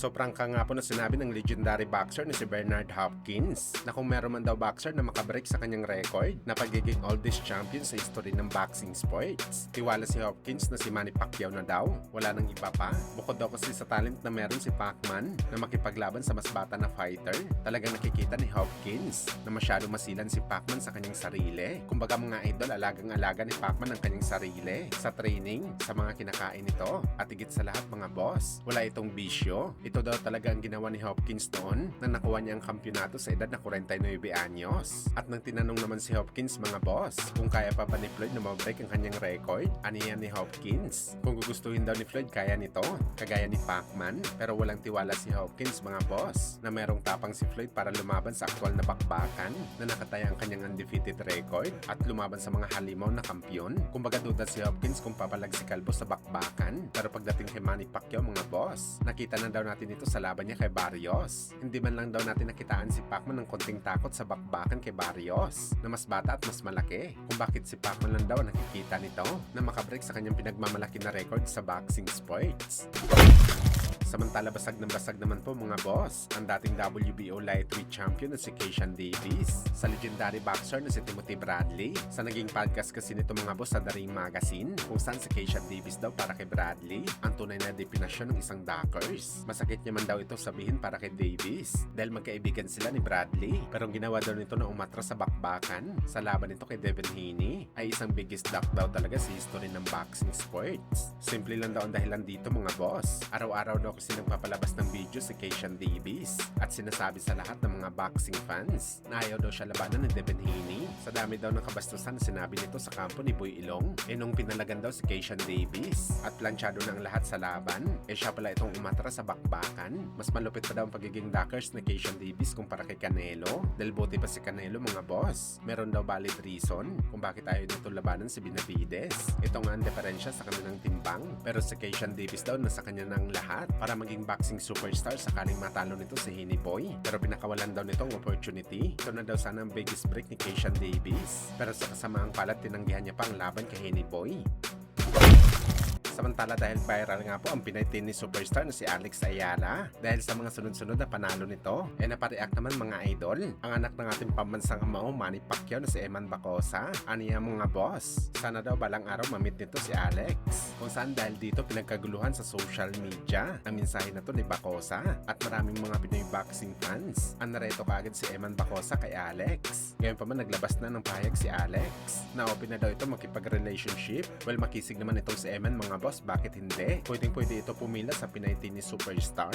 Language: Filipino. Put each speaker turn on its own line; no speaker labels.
Sobrang nga po na sinabi ng legendary boxer na si Bernard Hopkins na kung meron man daw boxer na makabreak sa kanyang record na pagiging oldest champion sa history ng boxing sports. Tiwala si Hopkins na si Manny Pacquiao na daw. Wala nang iba pa. Bukod daw kasi sa talent na meron si Pacman na makipaglaban sa mas bata na fighter, talagang nakikita ni Hopkins na masyado masilan si Pacman sa kanyang sarili. Kumbaga mga idol, alagang-alaga ni Pacman ang kanyang sarili sa training, sa mga kinakain nito, at higit sa lahat mga boss, wala itong bisyo. Ito daw talaga ang ginawa ni Hopkins noon na nakuha niya ang kampyonato sa edad na 49 anyos. At nang tinanong naman si Hopkins mga boss kung kaya pa ba ni Floyd na mabreak ang kanyang record, aniyan ni Hopkins kung gugustuhin daw ni Floyd kaya nito, kagaya ni Pacman. Pero walang tiwala si Hopkins mga boss na merong tapang si Floyd para lumaban sa aktwal na bakbakan na nakataya ang kanyang undefeated record at lumaban sa mga halimaw na kampyon. Kumbaga duda si Hopkins kung papalag si Kalbo sa bakbakan. Pero pagdating kay Manny Pacquiao mga boss, nakita na daw natin ito sa laban niya kay Barrios. Hindi man lang daw natin nakitaan si Pacman ng konting takot sa bakbakan kay Barrios na mas bata at mas malaki. Kung bakit si Pacman lang daw nakikita nito na makabreak sa kanyang pinagmamalaki na record sa boxing sports. Samantala basag naman po mga boss ang dating WBO lightweight champion na si Keishan Davis sa legendary boxer na si Timothy Bradley. Sa naging podcast kasi nito mga boss sa The Ring Magazine kung saan si Keishan Davis daw para kay Bradley ang tunay na definasyon ng isang Duckers. Masakit niya man daw ito sabihin para kay Davis dahil magkaibigan sila ni Bradley, pero ang ginawa daw nito na umatras sa bakbakan sa laban nito kay Devin Haney ay isang biggest duck daw talaga sa history ng boxing sports. Simple lang daw ang dahilan dito mga boss. Araw-araw daw kasi nagpapalabas ng video si Keishan Davis at sinasabi sa lahat ng mga boxing fans na ayaw daw siya labanan ni Devin Haney sa dami daw ng kabastusan na sinabi nito sa kampo ni Boy Ilong. Nung pinalagan daw si Keishan Davis at planchado ng lahat sa laban, siya pala itong umatras sa bakbakan. Mas malupit pa daw ang pagiging Duckers ni Keishan Davis kumpara kay Canelo dahil buti pa si Canelo mga boss. Meron daw valid reason kung bakit ayaw nito labanan si Benavides. Ito nga ang diferensya sa kanilang timbang, pero si Keishan Davis daw nasa kanya ng lahat para maging boxing superstar sakaling matalo nito si Haney Boy. Pero pinakawalan daw nitong opportunity. Ito na daw sana ang biggest break ni Keishan Davis. Pero sa kasamaang palad tinanggihan niya pa ang laban kay Haney Boy. Samantala dahil viral nga po ang Pinay tennis superstar na si Alex Ayala dahil sa mga sunod-sunod na panalo nito, napareact naman mga idol ang anak ng ating pambansang amao Manny Pacquiao na si Eman Bacosa. Aniya mga boss, sana daw balang araw mamit nito si Alex, kung saan dahil dito pinagkaguluhan sa social media ang mensahe na to ni Bacosa at maraming mga Pinoy boxing fans ang nareto kaagad si Eman Bacosa kay Alex. Ngayon pa man naglabas na ng pahayag si Alex na open na daw ito makipag-relationship. Well, makisig naman itong si Eman mga boss, bakit hindi? Pwedeng-pwede ito pumila sa Pinay tennis superstar.